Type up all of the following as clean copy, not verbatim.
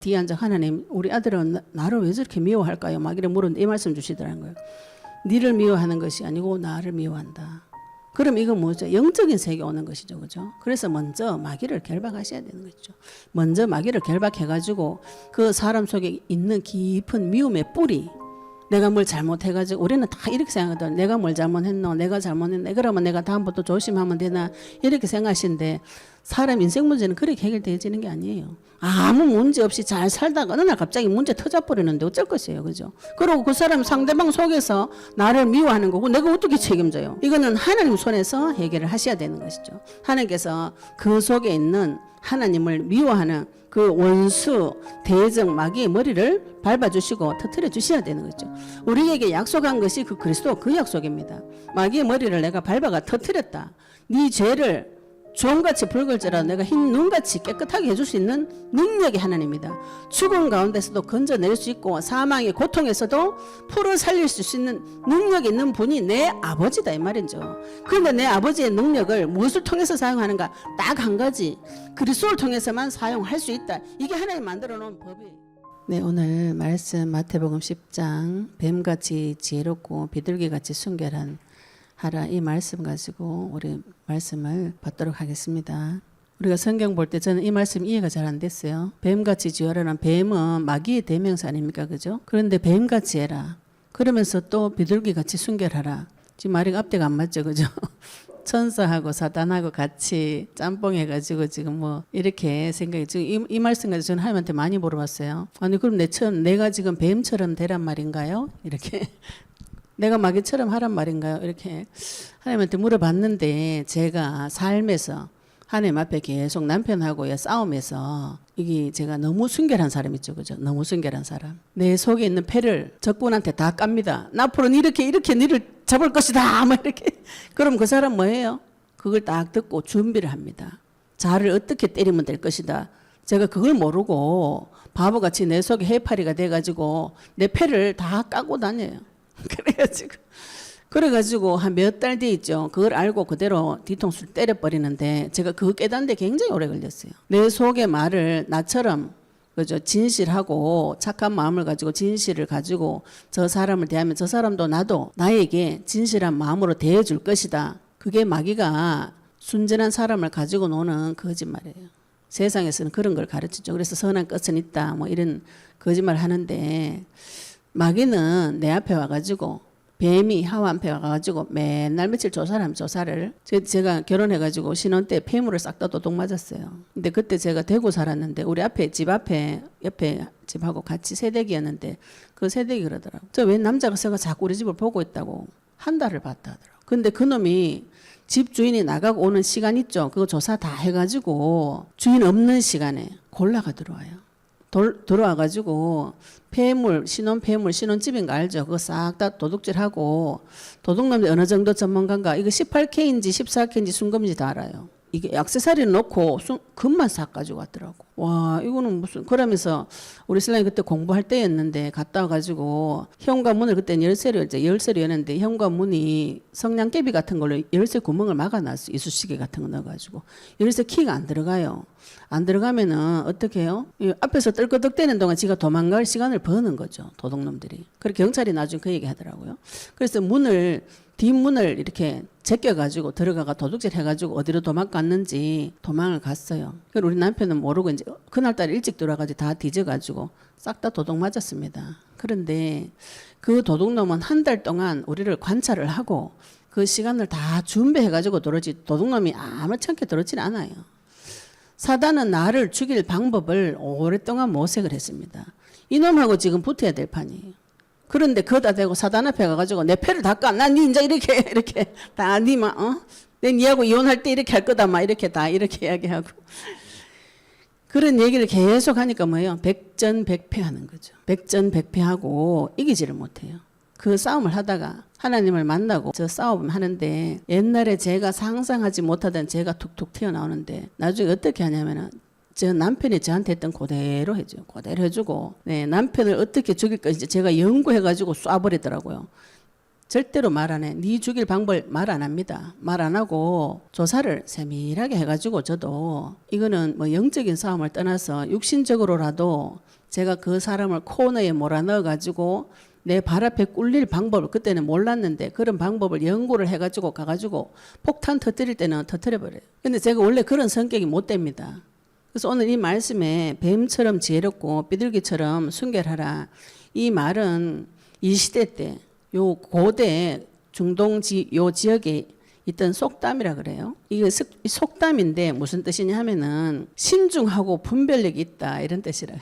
뒤에 앉아 하나님 우리 아들은 나를 왜 저렇게 미워할까요? 막 이래 물었는데 이 말씀 주시더라는 거예요. 니를 미워하는 것이 아니고 나를 미워한다. 그럼 이건 뭐죠? 영적인 세계 오는 것이죠. 그죠? 그래서 먼저 마귀를 결박하셔야 되는 거죠. 먼저 마귀를 결박해가지고 그 사람 속에 있는 깊은 미움의 뿌리, 내가 뭘 잘못해가지고 우리는 다 이렇게 생각하거든. 내가 뭘 잘못했노? 내가 잘못했네. 그러면 내가 다음부터 조심하면 되나? 이렇게 생각하시는데 사람 인생 문제는 그렇게 해결되어지는 게 아니에요. 아무 문제 없이 잘 살다가 어느 날 갑자기 문제 터져버리는데 어쩔 것이에요. 그죠? 그리고 그 사람 상대방 속에서 나를 미워하는 거고 내가 어떻게 책임져요? 이거는 하나님 손에서 해결을 하셔야 되는 것이죠. 하나님께서 그 속에 있는 하나님을 미워하는 그 원수 대적 마귀의 머리를 밟아주시고 터뜨려 주셔야 되는 거죠. 우리에게 약속한 것이 그 그리스도 그 약속입니다. 마귀의 머리를 내가 밟아가 터뜨렸다. 네 죄를 종같이 붉을지라도 내가 흰 눈같이 깨끗하게 해줄 수 있는 능력이 하나님입니다. 죽음 가운데서도 건져낼 수 있고 사망의 고통에서도 풀어 살릴 수 있는 능력이 있는 분이 내 아버지다 이 말이죠. 그런데 내 아버지의 능력을 무엇을 통해서 사용하는가? 딱 한 가지, 그리스도를 통해서만 사용할 수 있다. 이게 하나님 만들어 놓은 법이에요. 네, 오늘 말씀 마태복음 10장 뱀같이 지혜롭고 비둘기같이 순결한 하라, 이 말씀 가지고 우리 말씀을 받도록 하겠습니다. 우리가 성경 볼 때 저는 이 말씀 이해가 잘 안 됐어요. 뱀같이 지어라는 뱀은 마귀의 대명사 아닙니까? 그죠? 그런데 뱀같이 해라. 그러면서 또 비둘기같이 순결하라. 지금 말이 앞뒤가 안 맞죠? 그죠? 천사하고 사단하고 같이 짬뽕 해가지고 지금 뭐 이렇게 생각이 지금 이 말씀 가지고 저는 하나님한테 많이 물어봤어요. 아니 그럼 내가 지금 뱀처럼 되란 말인가요? 이렇게 내가 마귀처럼 하란 말인가요? 이렇게 하나님한테 물어봤는데 제가 삶에서 하나님 앞에 계속 남편하고의 싸움에서 이게 제가 너무 순결한 사람 있죠. 그죠? 너무 순결한 사람. 내 속에 있는 패를 적군한테 다 깝니다. 나 앞으로는 이렇게 니를 잡을 것이다. 뭐 이렇게. 그럼 그 사람 뭐예요? 그걸 딱 듣고 준비를 합니다. 자를 어떻게 때리면 될 것이다. 제가 그걸 모르고 바보같이 내 속에 해파리가 돼가지고 내 패를 다 까고 다녀요. 그래가지고 한 몇 달 뒤에 있죠. 그걸 알고 그대로 뒤통수를 때려버리는데 제가 그거 깨닫는데 굉장히 오래 걸렸어요. 내 속의 말을 나처럼 그죠? 진실하고 착한 마음을 가지고 진실을 가지고 저 사람을 대하면 저 사람도 나도 나에게 진실한 마음으로 대해줄 것이다. 그게 마귀가 순전한 사람을 가지고 노는 거짓말이에요. 세상에서는 그런 걸 가르치죠. 그래서 선한 끝은 있다. 뭐 이런 거짓말 하는데 마귀는 내 앞에 와가지고 뱀이 하와 앞에 와가지고 맨날 며칠 조사를 제가 결혼해가지고 신혼 때 폐물을 싹 다 도둑 맞았어요. 근데 그때 제가 대구 살았는데 우리 앞에 집 앞에 옆에 집하고 같이 새댁이었는데 그 새댁이 그러더라고. 저 왜 남자가 자꾸 우리 집을 보고 있다고 한 달을 봤다 하더라고. 근데 그놈이 집 주인이 나가고 오는 시간 있죠. 그거 조사 다 해가지고 주인 없는 시간에 골라가 들어와요. 들어와가지고 신혼 신혼집인 거 알죠? 그거 싹 다 도둑질하고 도둑놈들 어느 정도 전문가인가? 이거 18K인지 14K인지 순금인지 다 알아요. 이게 액세서리를 넣고 금만 싹 가지고 왔더라고. 와, 이거는 무슨, 그러면서 우리 신랑이 그때 공부할 때였는데 갔다 와가지고 현관문을 그때는 열쇠로 여는데 현관문이 성냥개비 같은 걸로 열쇠 구멍을 막아놨어. 이쑤시개 같은 거 넣어가지고. 열쇠 키가 안 들어가요. 안 들어가면은 어떻게 해요? 앞에서 떨거덕대는 동안 지가 도망갈 시간을 버는 거죠. 도둑놈들이. 그래서 경찰이 나중에 그 얘기 하더라고요. 그래서 뒷문을 이렇게 제껴가지고 들어가가 도둑질 해가지고 어디로 도망갔는지 도망을 갔어요. 그래서 우리 남편은 모르고 이제 그날따라 일찍 들어와가지고 다 뒤져가지고 싹 다 도둑 맞았습니다. 그런데 그 도둑놈은 한 달 동안 우리를 관찰을 하고 그 시간을 다 준비해가지고 들어오지 도둑놈이 아무렇지 들어오질 않아요. 사단은 나를 죽일 방법을 오랫동안 모색을 했습니다. 이놈하고 지금 붙어야 될 판이에요. 그런데 거다 대고 사단 앞에 가가지고 내 패를 다 까. 난 니 인자 이렇게 다 니만 내 니하고 이혼할 때 이렇게 할 거다 막 이렇게 다 이렇게 이야기하고 그런 얘기를 계속 하니까 뭐예요? 백전백패하는 거죠. 백전백패하고 이기지를 못해요. 그 싸움을 하다가 하나님을 만나고 저 싸움 하는데 옛날에 제가 상상하지 못하던 제가 툭툭 튀어나오는데 나중에 어떻게 하냐면은 저 남편이 저한테 했던 그대로 해줘요. 그대로 해주고 네, 남편을 어떻게 죽일 것인지 제가 연구해가지고 쏴버리더라고요. 절대로 말 안 해. 네 죽일 방법을 말 안 합니다. 말 안 하고 조사를 세밀하게 해가지고 저도 이거는 뭐 영적인 싸움을 떠나서 육신적으로라도 제가 그 사람을 코너에 몰아넣어가지고 내 발 앞에 꿀릴 방법을 그때는 몰랐는데 그런 방법을 연구를 해가지고 가가지고 폭탄 터뜨릴 때는 터뜨려버려요. 근데 제가 원래 그런 성격이 못 됩니다. 그래서 오늘 이 말씀에 뱀처럼 지혜롭고 비둘기처럼 순결하라. 이 말은 이 시대 때 요 고대 중동 요 지역에 있던 속담이라 그래요. 이게 속담인데 무슨 뜻이냐 하면은 신중하고 분별력이 있다 이런 뜻이라.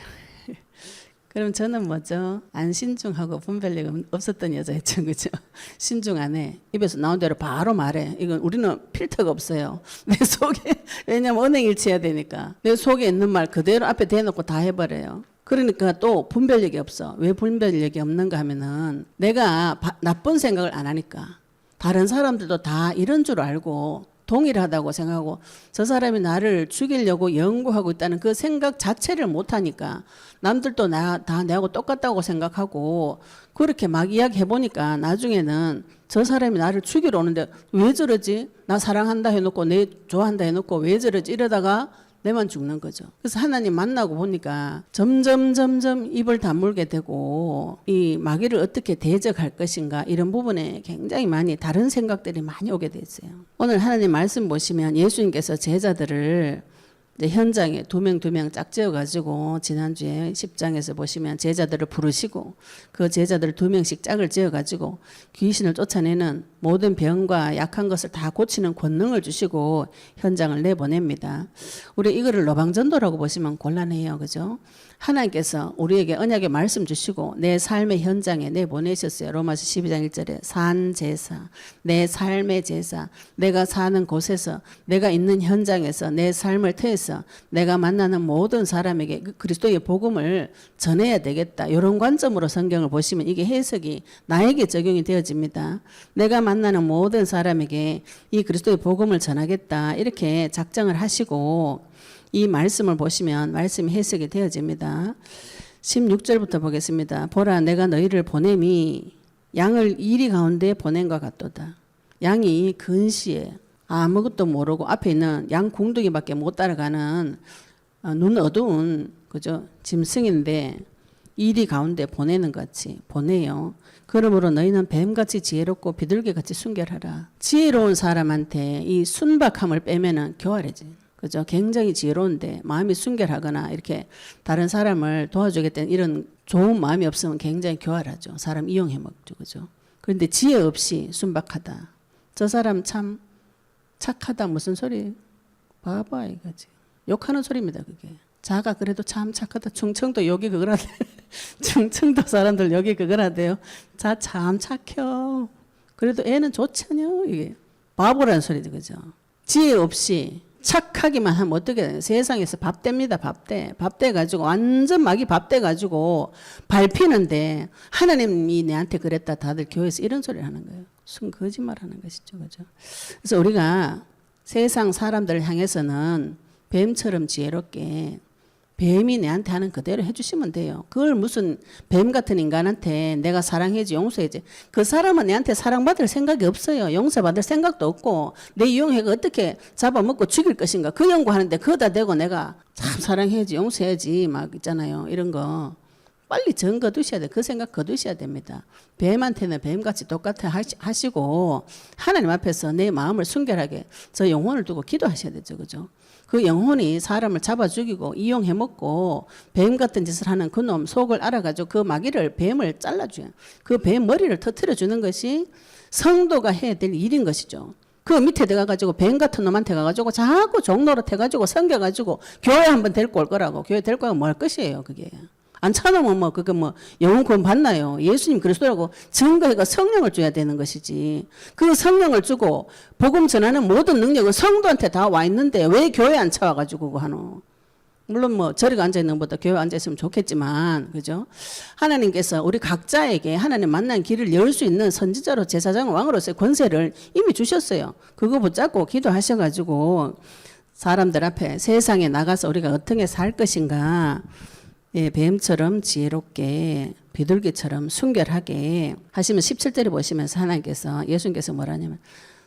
그럼 저는 뭐죠? 안 신중하고 분별력 없었던 여자였죠, 그죠? 신중 안 해. 입에서 나온 대로 바로 말해. 이건 우리는 필터가 없어요. 내 속에 왜냐면 언행일치해야 되니까 내 속에 있는 말 그대로 앞에 대놓고 다 해버려요. 그러니까 또 분별력이 없어. 왜 분별력이 없는가 하면은 내가 나쁜 생각을 안 하니까 다른 사람들도 다 이런 줄 알고 동일하다고 생각하고 저 사람이 나를 죽이려고 연구하고 있다는 그 생각 자체를 못하니까 남들도 다 내하고 똑같다고 생각하고 그렇게 막 이야기해보니까 나중에는 저 사람이 나를 죽이러 오는데 왜 저러지? 나 사랑한다 해놓고 내 좋아한다 해놓고 왜 저러지? 이러다가 내만 죽는 거죠. 그래서 하나님 만나고 보니까 점점 입을 다물게 되고 이 마귀를 어떻게 대적할 것인가 이런 부분에 굉장히 많이 다른 생각들이 많이 오게 됐어요. 오늘 하나님 말씀 보시면 예수님께서 제자들을 현장에 두 명 짝 지어가지고 지난주에 10장에서 보시면 제자들을 부르시고 그 제자들 2명씩 짝을 지어가지고 귀신을 쫓아내는 모든 병과 약한 것을 다 고치는 권능을 주시고 현장을 내보냅니다. 우리 이거를 로방전도라고 보시면 곤란해요. 그죠? 하나님께서 우리에게 언약의 말씀 주시고 내 삶의 현장에 내보내셨어요. 로마서 12장 1절에 산 제사, 내 삶의 제사, 내가 사는 곳에서 내가 있는 현장에서 내 삶을 통해서 내가 만나는 모든 사람에게 그리스도의 복음을 전해야 되겠다. 이런 관점으로 성경을 보시면 이게 해석이 나에게 적용이 되어집니다. 내가 만나는 모든 사람에게 이 그리스도의 복음을 전하겠다. 이렇게 작정을 하시고 이 말씀을 보시면 말씀이 해석이 되어집니다. 16절부터 보겠습니다. 보라 내가 너희를 보냄이 양을 이리 가운데 보낸 것 같도다. 양이 근시에 아무것도 모르고 앞에 있는 양 궁둥이밖에 못 따라가는 눈 어두운 그죠 짐승인데 이리 가운데 보내는 같이 보내요. 그러므로 너희는 뱀같이 지혜롭고 비둘기같이 순결하라. 지혜로운 사람한테 이 순박함을 빼면은 교활해지. 그죠? 굉장히 지혜로운데 마음이 순결하거나 이렇게 다른 사람을 도와주겠다는 이런 좋은 마음이 없으면 굉장히 교활하죠. 사람 이용해 먹죠. 그죠? 그런데 지혜 없이 순박하다. 저 사람 참 착하다 무슨 소리? 봐봐 이거지. 욕하는 소리입니다. 그게. 자가 그래도 참 착하다. 충청도 여기 그거라대. 충청도 사람들 여기 그거라대요. 자 참 착혀. 그래도 애는 좋잖여. 이게 바보라는 소리죠. 그죠? 지혜 없이 착하기만 하면 어떻게 돼요? 세상에서 밥대입니다. 밥대 가지고 완전 마귀 밥대 가지고 밟히는데 하나님이 내한테 그랬다. 다들 교회에서 이런 소리를 하는 거예요. 순 거짓말하는 것이죠. 그죠? 그래서 우리가 세상 사람들을 향해서는 뱀처럼 지혜롭게 뱀이 내한테 하는 그대로 해주시면 돼요. 그걸 무슨 뱀 같은 인간한테 내가 사랑해야지 용서해야지. 그 사람은 내한테 사랑받을 생각이 없어요. 용서받을 생각도 없고 내 이용해가 어떻게 잡아먹고 죽일 것인가. 그 연구하는데 그거다 대고 내가 참 사랑해야지 용서해야지 막 있잖아요. 이런 거. 빨리 정 거두셔야 돼. 그 생각 거두셔야 됩니다. 뱀한테는 뱀같이 똑같아 하시고 하나님 앞에서 내 마음을 순결하게 저 영혼을 두고 기도하셔야 되죠. 그죠? 그 영혼이 사람을 잡아 죽이고 이용해 먹고 뱀 같은 짓을 하는 그놈 속을 알아가지고 그 마귀를 뱀을 잘라줘요. 그 뱀 머리를 터뜨려 주는 것이 성도가 해야 될 일인 것이죠. 그 밑에 들어가가지고 뱀 같은 놈한테 가가지고 자꾸 종노릇 해가지고 섬겨가지고 교회 한번 데리고 올 거라고. 교회 데리고 가면 뭘 것이에요 그게. 안 참으면 뭐 그거 뭐 영혼 구원 받나요? 예수님 그리스도라고 증거해가 성령을 줘야 되는 것이지. 그 성령을 주고 복음 전하는 모든 능력은 성도한테 다 와 있는데 왜 교회 안 차와가지고 그거 하노? 물론 뭐 저리가 앉아 있는 것보다 교회 앉아 있으면 좋겠지만 그죠? 하나님께서 우리 각자에게 하나님 만난 길을 열 수 있는 선지자로 제사장 왕으로서의 권세를 이미 주셨어요. 그거 붙잡고 기도하셔가지고 사람들 앞에 세상에 나가서 우리가 어떻게 살 것인가. 예, 뱀처럼 지혜롭게 비둘기처럼 순결하게 하시면 17절에 보시면서 하나님께서 예수님께서 뭐라냐면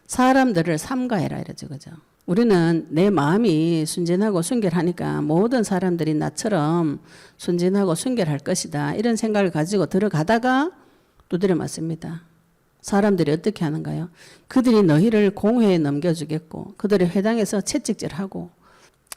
사람들을 삼가해라 이러죠. 그죠? 우리는 내 마음이 순진하고 순결하니까 모든 사람들이 나처럼 순진하고 순결할 것이다. 이런 생각을 가지고 들어가다가 두드려 맞습니다. 사람들이 어떻게 하는가요? 그들이 너희를 공회에 넘겨주겠고 그들의 회당에서 채찍질하고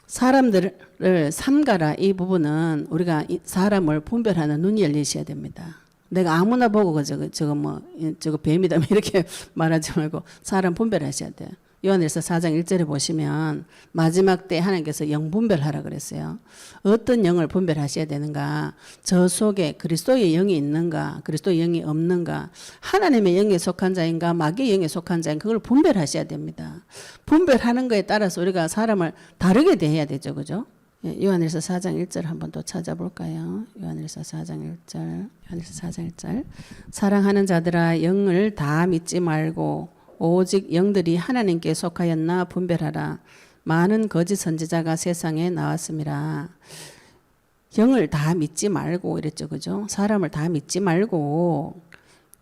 사람들을 삼가라. 이 부분은 우리가 사람을 분별하는 눈이 열리셔야 됩니다. 내가 아무나 보고 저거 뱀이다 이렇게 말하지 말고 사람 분별하셔야 돼요. 요한일서 4장 1절에 보시면 마지막 때 하나님께서 영 분별하라 그랬어요. 어떤 영을 분별하셔야 되는가? 저 속에 그리스도의 영이 있는가? 그리스도의 영이 없는가? 하나님의 영에 속한 자인가? 마귀의 영에 속한 자인가? 그걸 분별하셔야 됩니다. 분별하는 거에 따라서 우리가 사람을 다르게 대해야 되죠. 그죠? 요한일서 4장 1절 한번 또 찾아볼까요? 요한일서 4장 1절. 요한일서 4장 1절. 사랑하는 자들아 영을 다 믿지 말고 오직 영들이 하나님께 속하였나 분별하라. 많은 거짓 선지자가 세상에 나왔습니다. 영을 다 믿지 말고 이랬죠. 그죠? 사람을 다 믿지 말고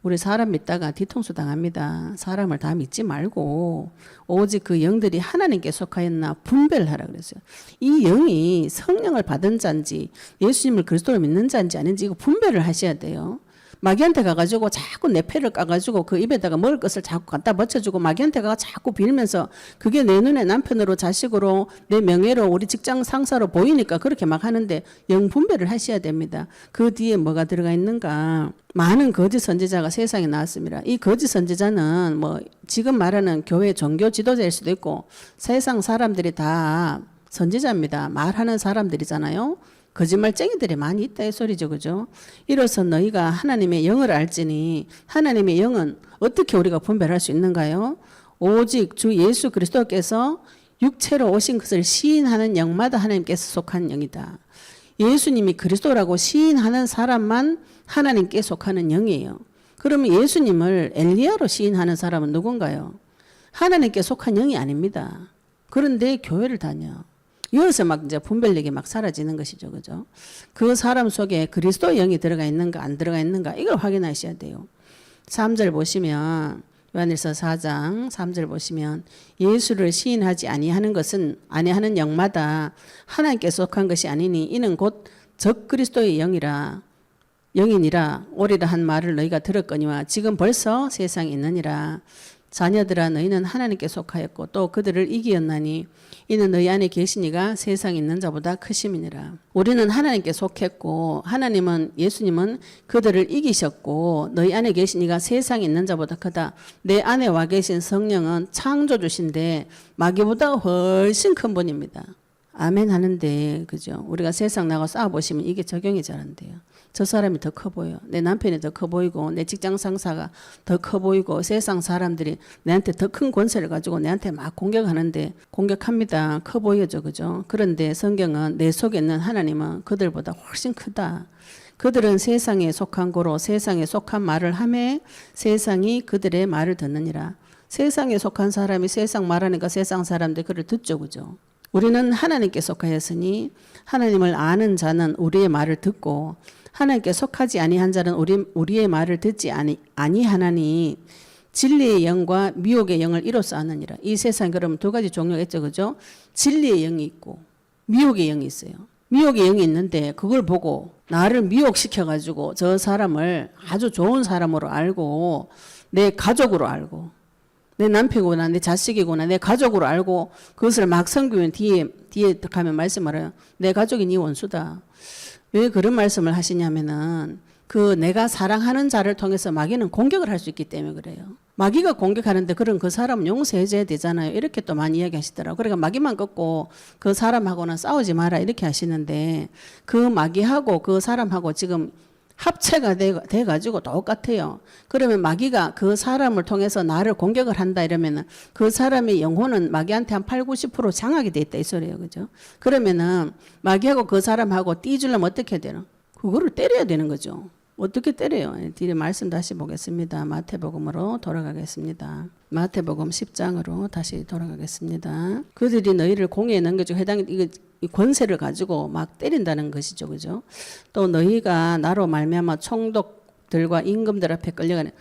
우리 사람 믿다가 뒤통수 당합니다. 사람을 다 믿지 말고 오직 그 영들이 하나님께 속하였나 분별하라 그랬어요. 이 영이 성령을 받은 자인지 예수님을 그리스도를 믿는 자인지 아닌지 이거 분별을 하셔야 돼요. 마귀한테 가가지고 자꾸 내 패를 까가지고 그 입에다가 먹을 것을 자꾸 갖다 받쳐주고 마귀한테 가서 자꾸 빌면서 그게 내 눈에 남편으로 자식으로 내 명예로 우리 직장 상사로 보이니까 그렇게 막 하는데 영 분별을 하셔야 됩니다. 그 뒤에 뭐가 들어가 있는가? 많은 거짓 선지자가 세상에 나왔습니다. 이 거짓 선지자는 뭐 지금 말하는 교회 종교 지도자일 수도 있고 세상 사람들이 다 선지자입니다. 말하는 사람들이잖아요. 거짓말쟁이들이 많이 있다 이 소리죠. 그죠? 이로써 너희가 하나님의 영을 알지니 하나님의 영은 어떻게 우리가 분별할 수 있는가요? 오직 주 예수 그리스도께서 육체로 오신 것을 시인하는 영마다 하나님께서 속한 영이다. 예수님이 그리스도라고 시인하는 사람만 하나님께 속하는 영이에요. 그러면 예수님을 엘리야로 시인하는 사람은 누군가요? 하나님께 속한 영이 아닙니다. 그런데 교회를 다녀. 여기서 막 이제 분별력이 막 사라지는 것이죠. 그죠? 그 사람 속에 그리스도의 영이 들어가 있는가 안 들어가 있는가 이걸 확인하셔야 돼요. 3절 보시면 요한일서 4장 3절 보시면 예수를 시인하지 아니하는 것은 아니하는 영마다 하나님께 속한 것이 아니니 이는 곧 적 그리스도의 영이니라 오리라 한 말을 너희가 들었거니와 지금 벌써 세상에 있느니라. 자녀들아 너희는 하나님께 속하였고 또 그들을 이기었나니 이는 너희 안에 계시니가 세상에 있는 자보다 크심이니라. 우리는 하나님께 속했고 하나님은 예수님은 그들을 이기셨고 너희 안에 계시니가 세상에 있는 자보다 크다. 내 안에 와 계신 성령은 창조주신데 마귀보다 훨씬 큰 분입니다. 아멘 하는데 그죠? 우리가 세상 나가 싸워보시면 이게 적용이 잘 안 돼요. 저 사람이 더 커 보여. 내 남편이 더 커 보이고 내 직장 상사가 더 커 보이고 세상 사람들이 내한테 더 큰 권세를 가지고 내한테 막 공격하는데 공격합니다. 커 보여죠. 그죠? 그런데 성경은 내 속에 있는 하나님은 그들보다 훨씬 크다. 그들은 세상에 속한 고로 세상에 속한 말을 하매 세상이 그들의 말을 듣느니라. 세상에 속한 사람이 세상 말하니까 세상 사람들 그를 듣죠. 그죠? 우리는 하나님께 속하였으니 하나님을 아는 자는 우리의 말을 듣고 하나님께 속하지 아니한 자는 우리의 말을 듣지 아니하나니 진리의 영과 미혹의 영을 이로써 아느니라. 이 세상에 그러면 두 가지 종류가 있죠. 그죠? 진리의 영이 있고 미혹의 영이 있어요. 미혹의 영이 있는데 그걸 보고 나를 미혹시켜가지고 저 사람을 아주 좋은 사람으로 알고 내 가족으로 알고 내 남편이구나 내 자식이구나 내 가족으로 알고 그것을 막 성경에 뒤에 가면 말씀을 해요. 내 가족이 네 원수다. 왜 그런 말씀을 하시냐면은 그 내가 사랑하는 자를 통해서 마귀는 공격을 할 수 있기 때문에 그래요. 마귀가 공격하는데 그런 그 사람은 용서해줘야 되잖아요. 이렇게 또 많이 이야기하시더라고요. 그러니까 마귀만 꺾고 그 사람하고는 싸우지 마라 이렇게 하시는데 그 마귀하고 그 사람하고 지금 합체가 돼가지고 똑같아요. 그러면 마귀가 그 사람을 통해서 나를 공격을 한다 이러면은 그 사람의 영혼은 마귀한테 한 80~90% 장악이 돼 있다 이 소리예요. 그죠? 그러면은 마귀하고 그 사람하고 띄주려면 어떻게 해야 되나? 그거를 때려야 되는 거죠. 어떻게 때려요? 뒤에 말씀 다시 보겠습니다. 마태복음으로 돌아가겠습니다. 마태복음 10장으로 다시 돌아가겠습니다. 그들이 너희를 공의에 넘겨주고 이 권세를 가지고 막 때린다는 것이죠. 그죠? 또 너희가 나로 말미암아 총독들과 임금들 앞에 끌려가는,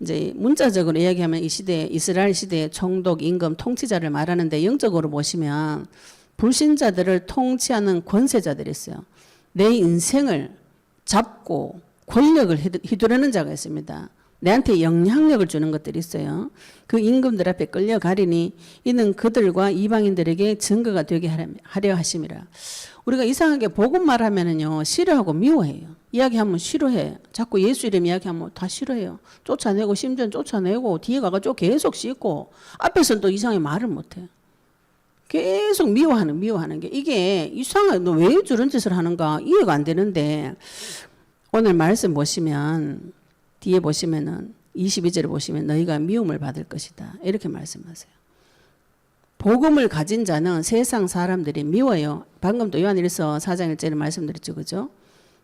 이제 문자적으로 이야기하면 이 시대, 이스라엘 시대의 총독, 임금, 통치자를 말하는데, 영적으로 보시면 불신자들을 통치하는 권세자들이 있어요. 내 인생을 잡고 권력을 휘두르는 자가 있습니다. 내한테 영향력을 주는 것들이 있어요. 그 임금들 앞에 끌려가리니 이는 그들과 이방인들에게 증거가 되게 하려 하심이라. 우리가 이상하게 복음 말하면은요, 싫어하고 미워해요. 이야기하면 싫어해. 자꾸 예수 이름 이야기하면 다 싫어해요. 쫓아내고, 심지어 쫓아내고, 뒤에 가가지고 계속 씻고, 앞에서는 또 이상하게 말을 못해. 계속 미워하는 게, 이게 이상하게 너 왜 저런 짓을 하는가 이해가 안 되는데, 오늘 말씀 보시면 뒤에 보시면은 22절에 보시면 너희가 미움을 받을 것이다 이렇게 말씀하세요. 복음을 가진 자는 세상 사람들이 미워요. 방금도 요한일서 4장 1절에 말씀드렸죠. 그죠?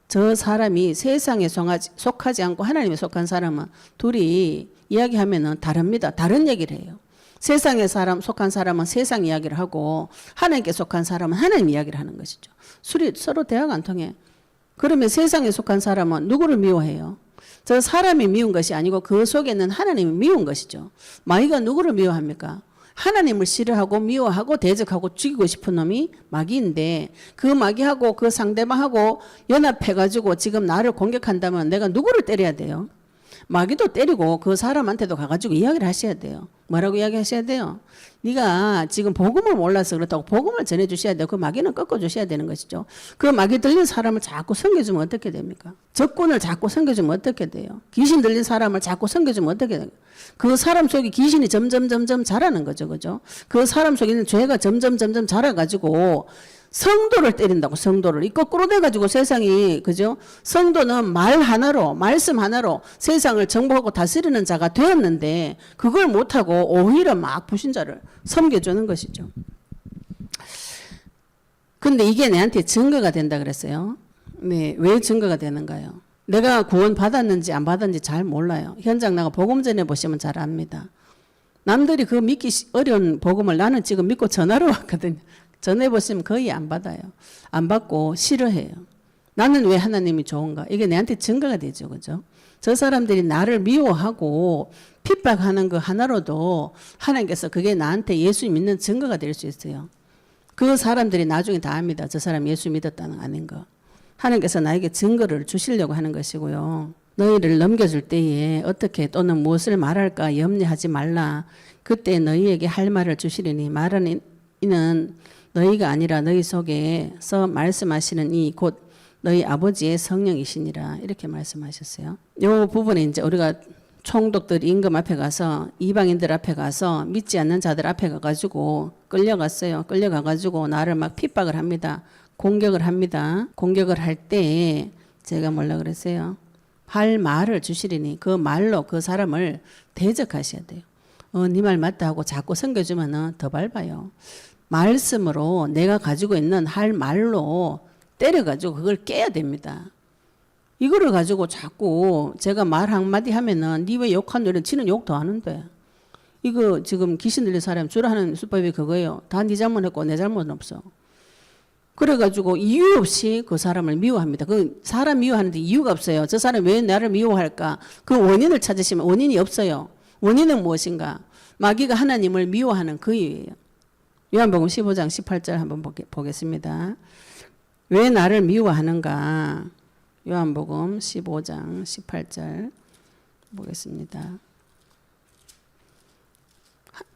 저 사람이 세상에 속하지 않고 하나님에 속한 사람은 둘이 이야기하면은 다릅니다. 다른 얘기를 해요. 세상에 속한 사람은 세상 이야기를 하고 하나님께 속한 사람은 하나님 이야기를 하는 것이죠. 서로 대화가 안 통해. 그러면 세상에 속한 사람은 누구를 미워해요? 저 사람이 미운 것이 아니고 그 속에 있는 하나님이 미운 것이죠. 마귀가 누구를 미워합니까? 하나님을 싫어하고 미워하고 대적하고 죽이고 싶은 놈이 마귀인데, 그 마귀하고 그 상대방하고 연합해가지고 지금 나를 공격한다면 내가 누구를 때려야 돼요? 마귀도 때리고 그 사람한테도 가가지고 이야기를 하셔야 돼요. 뭐라고 이야기하셔야 돼요? 네가 지금 복음을 몰라서 그렇다고 복음을 전해주셔야 돼요. 그 마귀는 꺾어주셔야 되는 것이죠. 그 마귀 들린 사람을 자꾸 섬겨주면 어떻게 됩니까? 적군을 자꾸 섬겨주면 어떻게 돼요? 귀신 들린 사람을 자꾸 섬겨주면 어떻게 돼요? 그 사람 속에 귀신이 점점 자라는 거죠. 그죠? 그 사람 속에 있는 죄가 점점 자라가지고 성도를 때린다고. 성도를 이 거꾸로 돼가지고 세상이, 그죠? 성도는 말씀 하나로 세상을 정복하고 다스리는 자가 되었는데 그걸 못하고 오히려 막 불신자를 섬겨주는 것이죠. 근데 이게 내한테 증거가 된다 그랬어요. 네, 왜 증거가 되는가요? 내가 구원 받았는지 안 받았는지 잘 몰라요. 현장 나가 복음 전해 보시면 잘 압니다. 남들이 그 믿기 어려운 복음을 나는 지금 믿고 전하러 왔거든요. 전해보시면 거의 안 받아요. 안 받고 싫어해요. 나는 왜 하나님이 좋은가? 이게 내한테 증거가 되죠. 그죠? 저 사람들이 나를 미워하고 핍박하는 거 하나로도 하나님께서 그게 나한테 예수 믿는 증거가 될 수 있어요. 그 사람들이 나중에 다 압니다. 저 사람 예수 믿었다는 아닌 거. 하나님께서 나에게 증거를 주시려고 하는 것이고요. 너희를 넘겨줄 때에 어떻게 또는 무엇을 말할까 염려하지 말라. 그때 너희에게 할 말을 주시리니 말하는 이는 너희가 아니라 너희 속에서 말씀하시는 이 곧 너희 아버지의 성령이시니라. 이렇게 말씀하셨어요. 이 부분에 이제 우리가 총독들 임금 앞에 가서 이방인들 앞에 가서 믿지 않는 자들 앞에 가가지고 끌려갔어요. 끌려가가지고 나를 막 핍박을 합니다. 공격을 합니다. 공격을 할 때 제가 뭐라 그랬어요? 할 말을 주시리니 그 말로 그 사람을 대적하셔야 돼요. 네 말 맞다 하고 자꾸 섬겨주면은 더 밟아요. 말씀으로 내가 가지고 있는 할 말로 때려가지고 그걸 깨야 됩니다. 이거를 가지고 자꾸 제가 말 한마디 하면은 니 왜 욕한 노래는 지는 욕도 하는데 이거 지금 귀신 들린 사람 주로 하는 수법이 그거예요. 다 네 잘못했고 내 잘못은 없어. 그래가지고 이유 없이 그 사람을 미워합니다. 그 사람 미워하는데 이유가 없어요. 저 사람 왜 나를 미워할까? 그 원인을 찾으시면 원인이 없어요. 원인은 무엇인가? 마귀가 하나님을 미워하는 그 이유예요. 요한복음 15장 18절 한번 보겠습니다. 왜 나를 미워하는가? 요한복음 15장 18절 보겠습니다.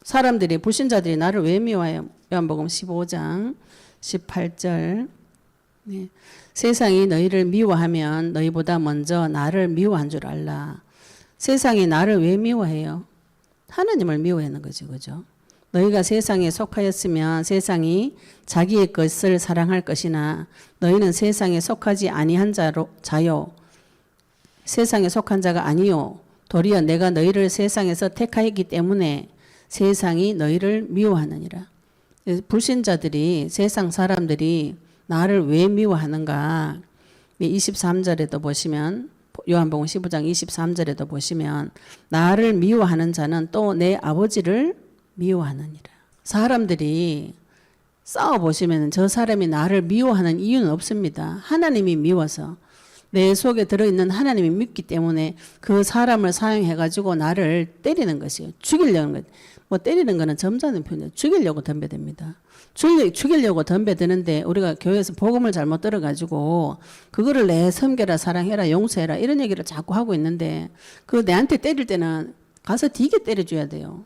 사람들이 불신자들이 나를 왜 미워해요? 요한복음 15장 18절. 네. 세상이 너희를 미워하면 너희보다 먼저 나를 미워한 줄 알라. 세상이 나를 왜 미워해요? 하나님을 미워하는 거죠. 그죠? 너희가 세상에 속하였으면 세상이 자기의 것을 사랑할 것이나 너희는 세상에 속하지 아니한 자요. 세상에 속한 자가 아니요. 도리어 내가 너희를 세상에서 택하였기 때문에 세상이 너희를 미워하느니라. 불신자들이 세상 사람들이 나를 왜 미워하는가? 23절에도 보시면 요한복음 15장 23절에도 보시면 나를 미워하는 자는 또 내 아버지를 미워하느니라. 사람들이 싸워보시면 저 사람이 나를 미워하는 이유는 없습니다. 하나님이 미워서 내 속에 들어있는 하나님이 밉기 때문에 그 사람을 사용해가지고 나를 때리는 것이에요. 죽이려는 것. 뭐 때리는 거는 점잖은 표현이에요. 죽이려고 덤벼듭니다. 죽이려고 덤벼드는데 우리가 교회에서 복음을 잘못 들어가지고 그거를 내 섬겨라, 사랑해라, 용서해라 이런 얘기를 자꾸 하고 있는데 그 내한테 때릴 때는 가서 되게 때려줘야 돼요.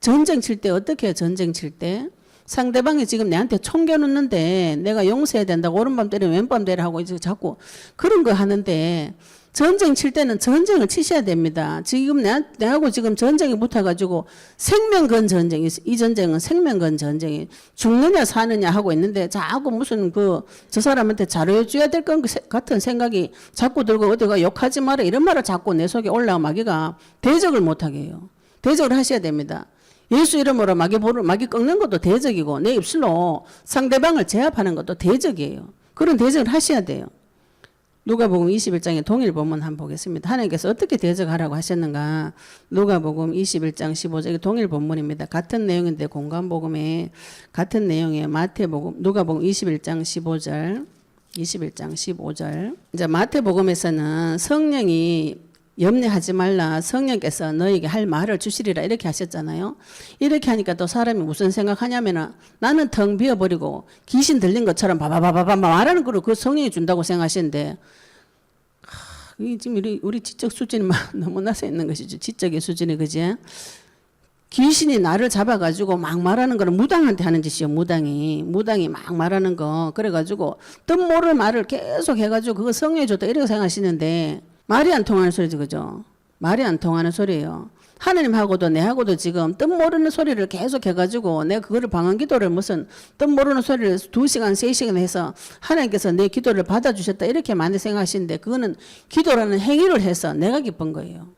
전쟁 칠 때 어떻게 해요? 전쟁 칠 때 상대방이 지금 내한테 총 겨누는데 내가 용서해야 된다고 오른밤 때리면 왼밤 때려 하고 이제 자꾸 그런 거 하는데 전쟁 칠 때는 전쟁을 치셔야 됩니다. 지금 내하고 지금 전쟁이 붙어가지고 생명 건 전쟁이, 이 전쟁은 생명 건 전쟁이 죽느냐 사느냐 하고 있는데 자꾸 무슨 저 사람한테 잘해줘야 될 것 같은 생각이 자꾸 들고 어디가 욕하지 마라 이런 말을 자꾸 내 속에 올라오기가 대적을 못하게 해요. 대적을 하셔야 됩니다. 예수 이름으로 마귀 꺾는 것도 대적이고 내 입술로 상대방을 제압하는 것도 대적이에요. 그런 대적을 하셔야 돼요. 누가복음 21장의 동일 본문 한번 보겠습니다. 하나님께서 어떻게 대적하라고 하셨는가. 누가복음 21장 15절 동일 본문입니다. 같은 내용인데 공관복음에 같은 내용의 마태복음 누가복음 21장 15절 21장 15절 이제 마태복음에서는 성령이 염려하지 말라 성령께서 너에게 할 말을 주시리라 이렇게 하셨잖아요. 이렇게 하니까 또 사람이 무슨 생각하냐면은 나는 텅 비어버리고 귀신 들린 것처럼 바바바바바 말하는 거를 그 성령이 준다고 생각하시는데 지금 우리 지적 수준이 너무 나서 있는 것이죠. 지적의 수준이 그지? 귀신이 나를 잡아가지고 막 말하는 거는 무당한테 하는 짓이요. 무당이 막 말하는 거 그래가지고 뜻 모를 말을 계속 해가지고 그거 성령이 줬다 이렇게 생각하시는데 말이 안 통하는 소리죠. 그죠? 말이 안 통하는 소리예요. 하나님하고도 내하고도 지금 뜻 모르는 소리를 계속 해가지고 내가 그거를 방언 기도를 무슨 뜻 모르는 소리를 2시간 3시간 해서 하나님께서 내 기도를 받아주셨다 이렇게 많이 생각하시는데 그거는 기도라는 행위를 해서 내가 기쁜 거예요.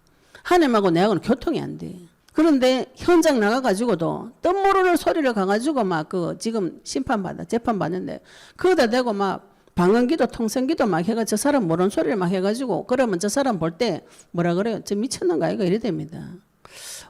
하나님하고 내하고는 교통이 안 돼. 그런데 현장 나가가지고도 뜻 모르는 소리를 가가지고 막 지금 재판받는데 그거다 대고 막 방언기도 통성기도 막 해가 저 사람 모르는 소리를 막 해가지고 그러면 저 사람 볼 때 뭐라 그래요? 저 미쳤는가 이거 이래 됩니다.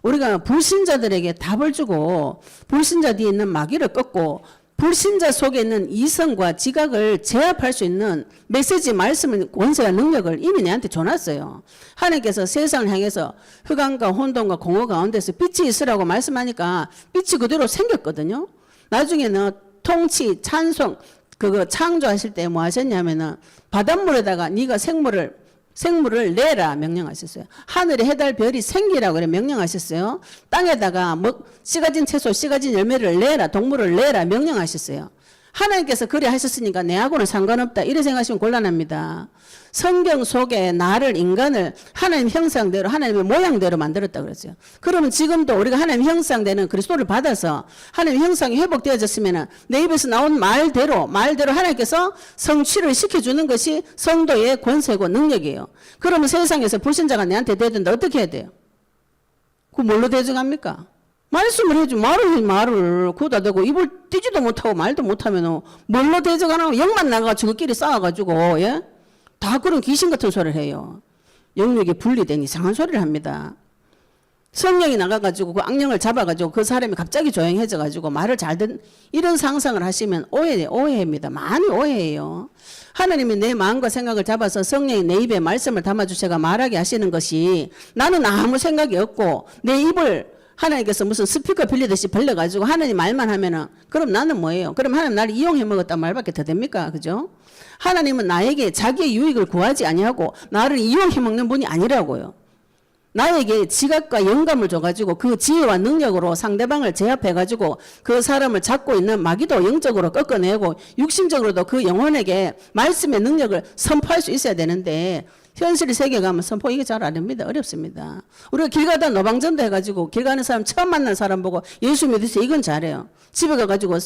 우리가 불신자들에게 답을 주고 불신자 뒤에 있는 마귀를 꺾고 불신자 속에 있는 이성과 지각을 제압할 수 있는 메시지 말씀을 권세와 능력을 이미 내한테 줘놨어요. 하나님께서 세상을 향해서 흑암과 혼돈과 공허 가운데서 빛이 있으라고 말씀하니까 빛이 그대로 생겼거든요. 나중에는 통치, 찬송 그거 창조하실 때 뭐 하셨냐면은 바닷물에다가 네가 생물을 내라 명령하셨어요. 하늘에 해달 별이 생기라고 그래 명령하셨어요. 땅에다가 씨 가진 채소, 씨 가진 열매를 내라, 동물을 내라 명령하셨어요. 하나님께서 그래 하셨으니까 내하고는 상관없다 이래 생각하시면 곤란합니다. 성경 속에 나를 인간을 하나님 형상대로 하나님의 모양대로 만들었다 그랬어요. 그러면 지금도 우리가 하나님 형상되는 그리스도를 받아서 하나님 형상이 회복되어졌으면 내 입에서 나온 말대로 하나님께서 성취를 시켜주는 것이 성도의 권세고 능력이에요. 그러면 세상에서 불신자가 내한테 대든다 어떻게 해야 돼요? 그 뭘로 대적합니까? 말씀을 해주 말을 그거다 대고 입을 띄지도 못하고 말도 못하면 뭘로 대적하나 영만 나가가지고 그끼리 싸워가지고 예? 다 그런 귀신 같은 소리를 해요. 영역이 분리된 이상한 소리를 합니다. 성령이 나가가지고 그 악령을 잡아가지고 그 사람이 갑자기 조용해져가지고 말을 잘 듣는 이런 상상을 하시면 오해입니다. 많이 오해해요. 하나님이 내 마음과 생각을 잡아서 성령이 내 입에 말씀을 담아주셔가 말하게 하시는 것이 나는 아무 생각이 없고 내 입을 하나님께서 무슨 스피커 빌리듯이 벌려가지고 하나님 말만 하면은 그럼 나는 뭐예요? 그럼 하나님 나를 이용해 먹었단 말밖에 더 됩니까? 그죠? 하나님은 나에게 자기의 유익을 구하지 아니하고 나를 이용해 먹는 분이 아니라고요. 나에게 지각과 영감을 줘가지고 그 지혜와 능력으로 상대방을 제압해가지고 그 사람을 잡고 있는 마귀도 영적으로 꺾어내고 육신적으로도 그 영혼에게 말씀의 능력을 선포할 수 있어야 되는데 현실 세계 가면 선포 이게 잘 안 됩니다. 어렵습니다. 우리가 길 가다 노방전도 해가지고 길 가는 사람 처음 만난 사람 보고 예수 믿으세요. 이건 잘해요. 집에 가가지고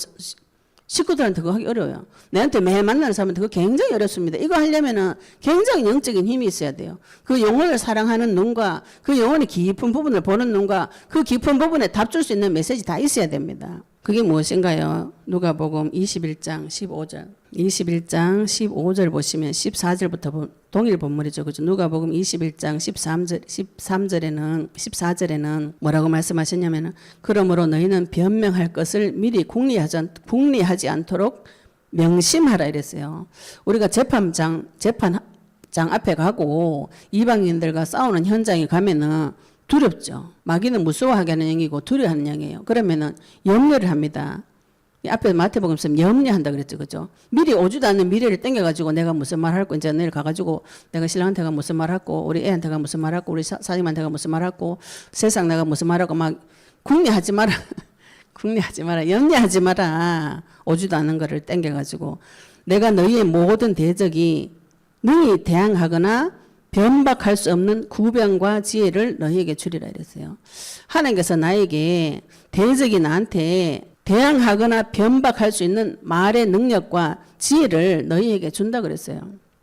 식구들한테 그거 하기 어려워요. 내한테 매일 만나는 사람한테 그거 굉장히 어렵습니다. 이거 하려면은 굉장히 영적인 힘이 있어야 돼요. 그 영혼을 사랑하는 눈과 그 영혼의 깊은 부분을 보는 눈과 그 깊은 부분에 답 줄 수 있는 메시지 다 있어야 됩니다. 그게 무엇인가요? 누가복음 21장 15절. 21장 15절 보시면 14절부터 동일 본문이죠. 그죠? 누가복음 21장 14절에는 뭐라고 말씀하셨냐면은 그러므로 너희는 변명할 것을 미리 궁리하지 않도록 명심하라 이랬어요. 우리가 재판장 앞에 가고 이방인들과 싸우는 현장에 가면은 두렵죠. 마귀는 무서워하게 하는 영이고 두려워하는 영이에요. 그러면은 염려를 합니다. 앞에 마태복음에서 염려한다 그랬죠. 그죠? 미리 오지도 않는 미래를 땡겨가지고 내가 무슨 말 할 거, 이제 내일 가가지고 내가 신랑한테가 무슨 말 할고, 우리 애한테가 무슨 말 할고, 우리 사장님한테가 무슨 말 할고, 세상 내가 무슨 말 할고, 막 궁리하지 마라. 궁리하지 마라. 염려하지 마라. 오지도 않는 거를 땡겨가지고 내가 너희의 모든 대적이 능히 대항하거나 변박할 수 없는 구변과 지혜를 너희에게 주리라 이랬어요. 하나님께서 나에게 대적이 나한테 대항하거나 변박할 수 있는 말의 능력과 지혜를 너희에게 준다 그랬어요.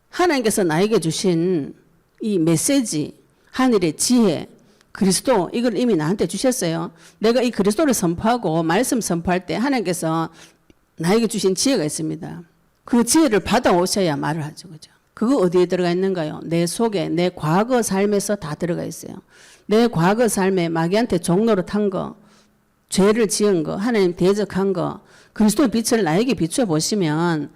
하나님께서 나에게 주신 이 메시지, 하늘의 지혜, 그리스도 이걸 이미 나한테 주셨어요. 내가 이 그리스도를 선포하고 말씀 선포할 때 하나님께서 나에게 주신 지혜가 있습니다. 그 지혜를 받아오셔야 말을 하죠. 그죠? 그거 어디에 들어가 있는가요? 내 속에, 내 과거 삶에서 다 들어가 있어요. 내 과거 삶에 마귀한테 종로로 탄 거, 죄를 지은 거, 하나님 대적한 거, 그리스도의 빛을 나에게 비추어 보시면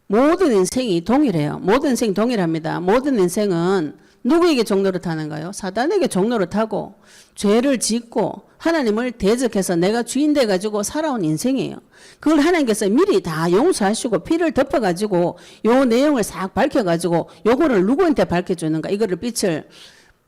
모든 인생이 동일해요. 모든 인생이 동일합니다. 모든 인생은 누구에게 종로를 타는가요? 사단에게 종로를 타고 죄를 짓고 하나님을 대적해서 내가 주인 돼가지고 살아온 인생이에요. 그걸 하나님께서 미리 다 용서하시고 피를 덮어가지고 요 내용을 싹 밝혀가지고 요거를 누구한테 밝혀주는가, 이거를 빛을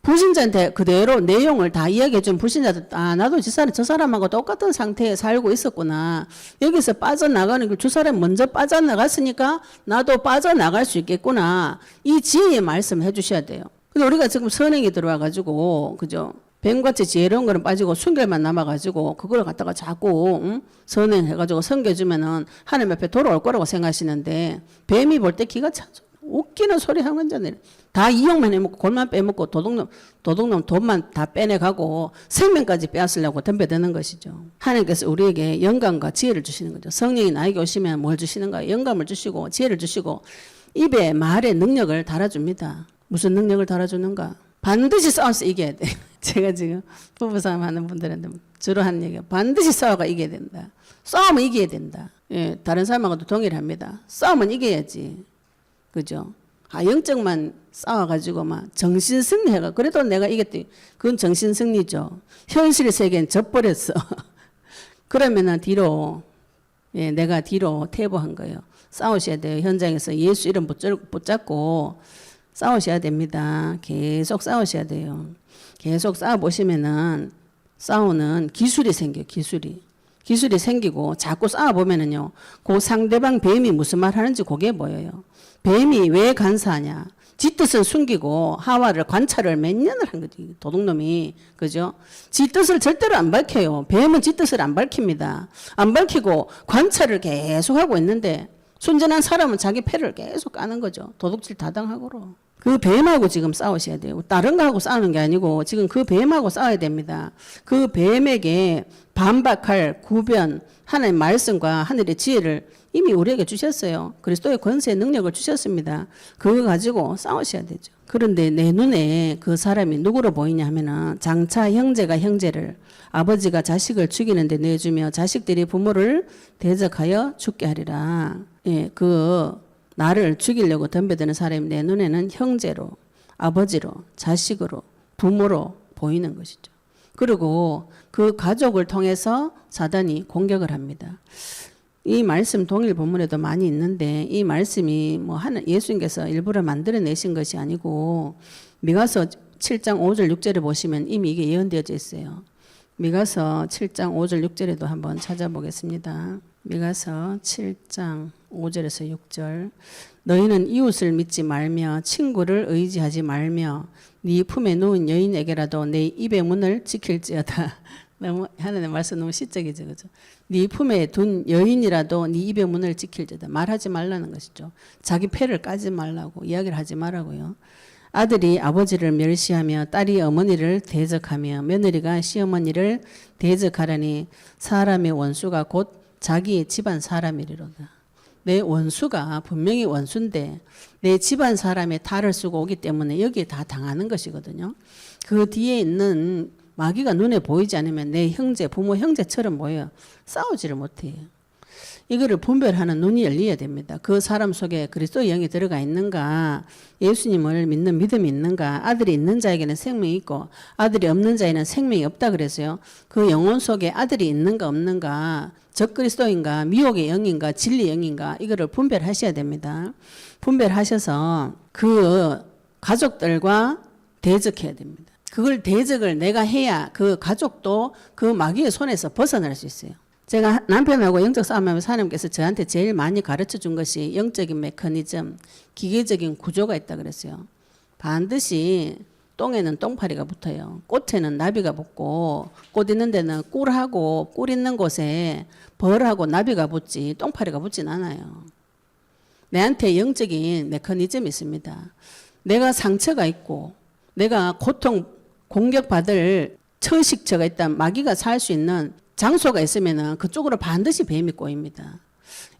불신자한테 그대로 내용을 다 이야기해준 불신자들, 아, 나도 저 사람하고 똑같은 상태에 살고 있었구나. 여기서 빠져나가는 걸 두 사람 먼저 빠져나갔으니까 나도 빠져나갈 수 있겠구나. 이 지혜의 말씀 해주셔야 돼요. 근데 우리가 지금 선행이 들어와가지고, 그죠? 뱀같이 지혜로운 거는 빠지고 순결만 남아가지고 그걸 갖다가 자꾸 선행해가지고 섬겨주면은 하나님 앞에 돌아올 거라고 생각하시는데 뱀이 볼 때 기가 차죠. 웃기는 소리 하는 건잖아요. 다 이용만 해먹고 골만 빼먹고 도둑놈 돈만 다 빼내가고 생명까지 빼앗으려고 덤벼드는 것이죠. 하나님께서 우리에게 영감과 지혜를 주시는 거죠. 성령이 나에게 오시면 뭘 주시는가? 영감을 주시고 지혜를 주시고 입에 말의 능력을 달아줍니다. 무슨 능력을 달아주는가? 반드시 싸워서 이겨야 돼. 제가 지금 부부싸움 하는 분들한테 주로 하는 얘기가 반드시 싸워가 이겨야 된다. 싸우면 이겨야 된다. 예, 다른 사람하고도 동일합니다. 싸우면 이겨야지. 그죠? 영적만 싸워가지고 막 정신승리해가 그래도 내가 이겼대. 그건 정신승리죠. 현실 세계는 져버렸어. 그러면은 뒤로, 예, 내가 뒤로 퇴보한 거예요. 싸우셔야 돼요. 현장에서 예수 이름 붙잡고 싸우셔야 됩니다. 계속 싸우셔야 돼요. 계속 싸워보시면은 싸우는 기술이 생겨요. 기술이 생기고 자꾸 싸워보면은요. 그 상대방 뱀이 무슨 말 하는지 그게 보여요. 뱀이 왜 간사하냐. 지 뜻을 숨기고 하와를 관찰을 몇 년을 한 거지. 도둑놈이. 그죠? 지 뜻을 절대로 안 밝혀요. 뱀은 지 뜻을 안 밝힙니다. 안 밝히고 관찰을 계속 하고 있는데 순전한 사람은 자기 패를 계속 까는 거죠. 도둑질 다당하고로. 그 뱀하고 지금 싸우셔야 돼요. 다른 거하고 싸우는 게 아니고 지금 그 뱀하고 싸워야 됩니다. 그 뱀에게 반박할 구변, 하나님의 말씀과 하늘의 지혜를 이미 우리에게 주셨어요. 그리스도의 권세의 능력을 주셨습니다. 그거 가지고 싸우셔야 되죠. 그런데 내 눈에 그 사람이 누구로 보이냐 하면은 장차 형제가 형제를, 아버지가 자식을 죽이는 데 내주며 자식들이 부모를 대적하여 죽게 하리라. 예, 나를 죽이려고 덤벼드는 사람이 내 눈에는 형제로, 아버지로, 자식으로, 부모로 보이는 것이죠. 그리고 그 가족을 통해서 사단이 공격을 합니다. 이 말씀 동일 본문에도 많이 있는데 이 말씀이 예수님께서 일부러 만들어내신 것이 아니고 미가서 7장 5절 6절에 보시면 이미 이게 예언되어져 있어요. 미가서 7장 5절 6절에도 한번 찾아보겠습니다. 미가서 7장 5절에서 6절. 너희는 이웃을 믿지 말며 친구를 의지하지 말며 네 품에 누운 여인에게라도 내 입의 문을 지킬지어다. 너무 하나님의 말씀 너무 시적이죠, 그죠? 네 품에 둔 여인이라도 네 입의 문을 지킬지어다. 말하지 말라는 것이죠. 자기 패를 까지 말라고 이야기를 하지 말라고요. 아들이 아버지를 멸시하며 딸이 어머니를 대적하며 며느리가 시어머니를 대적하라니 사람의 원수가 곧 자기의 집안 사람이리로다. 내 원수가 분명히 원수인데 내 집안 사람의 탈을 쓰고 오기 때문에 여기에 다 당하는 것이거든요. 그 뒤에 있는 마귀가 눈에 보이지 않으면 내 형제, 부모 형제처럼 보여 싸우지를 못해요. 이거를 분별하는 눈이 열려야 됩니다. 그 사람 속에 그리스도의 영이 들어가 있는가, 예수님을 믿는 믿음이 있는가, 아들이 있는 자에게는 생명이 있고 아들이 없는 자에는 생명이 없다 그랬어요. 그 영혼 속에 아들이 있는가 없는가, 적그리스도인가, 미혹의 영인가, 진리 영인가, 이거를 분별하셔야 됩니다. 분별하셔서 그 가족들과 대적해야 됩니다. 그걸 대적을 내가 해야 그 가족도 그 마귀의 손에서 벗어날 수 있어요. 제가 남편하고 영적 싸움하면서 하나님께서 저한테 제일 많이 가르쳐 준 것이 영적인 메커니즘, 기계적인 구조가 있다 그랬어요. 반드시 똥에는 똥파리가 붙어요. 꽃에는 나비가 붙고, 꽃 있는 데는 꿀하고 꿀 있는 곳에 벌하고 나비가 붙지 똥파리가 붙진 않아요. 내한테 영적인 메커니즘이 있습니다. 내가 상처가 있고 내가 고통 공격받을 처식처가 있다면 마귀가 살 수 있는 장소가 있으면 그쪽으로 반드시 뱀이 꼬입니다.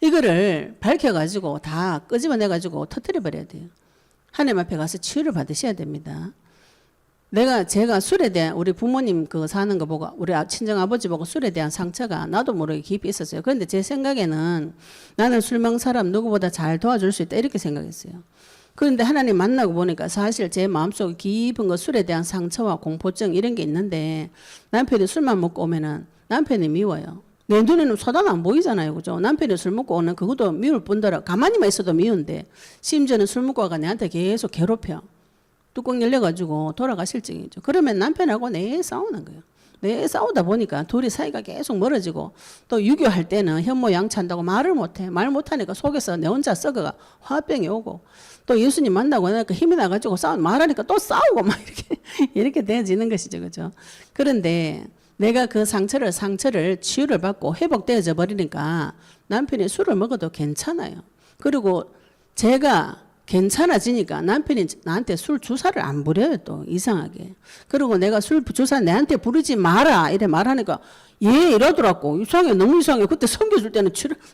이거를 밝혀가지고 다 끄집어내가지고 터뜨려버려야 돼요. 하나님 앞에 가서 치유를 받으셔야 됩니다. 제가 술에 대한 우리 부모님 그 사는 거 보고 우리 친정아버지 보고 술에 대한 상처가 나도 모르게 깊이 있었어요. 그런데 제 생각에는 나는 술 먹는 사람 누구보다 잘 도와줄 수 있다 이렇게 생각했어요. 그런데 하나님 만나고 보니까 사실 제 마음속에 깊은 거 술에 대한 상처와 공포증 이런 게 있는데 남편이 술만 먹고 오면은 남편이 미워요. 내 눈에는 소다는 안 보이잖아요. 그죠? 남편이 술 먹고 오는 그것도 미울 뿐더러 가만히만 있어도 미운데 심지어는 술 먹고 와가 내한테 계속 괴롭혀. 뚜껑 열려가지고 돌아가실 적이죠. 그러면 남편하고 내 싸우는 거예요. 내 싸우다 보니까 둘이 사이가 계속 멀어지고 또 유교할 때는 현모 양치한다고 말을 못해. 말 못하니까 속에서 내 혼자 썩어가 화병이 오고 또 예수님 만나고 나니까 힘이 나가지고 말하니까 또 싸우고 막 이렇게 되어지는 것이죠. 그죠? 그런데 내가 그 상처를 치유를 받고 회복되어져 버리니까 남편이 술을 먹어도 괜찮아요. 그리고 제가 괜찮아지니까 남편이 나한테 술 주사를 안 부려요. 또 이상하게. 그리고 내가 술 주사 내한테 부르지 마라 이래 말하니까 얘 이러더라고. 이상해. 너무 이상해. 그때 섬겨줄 때는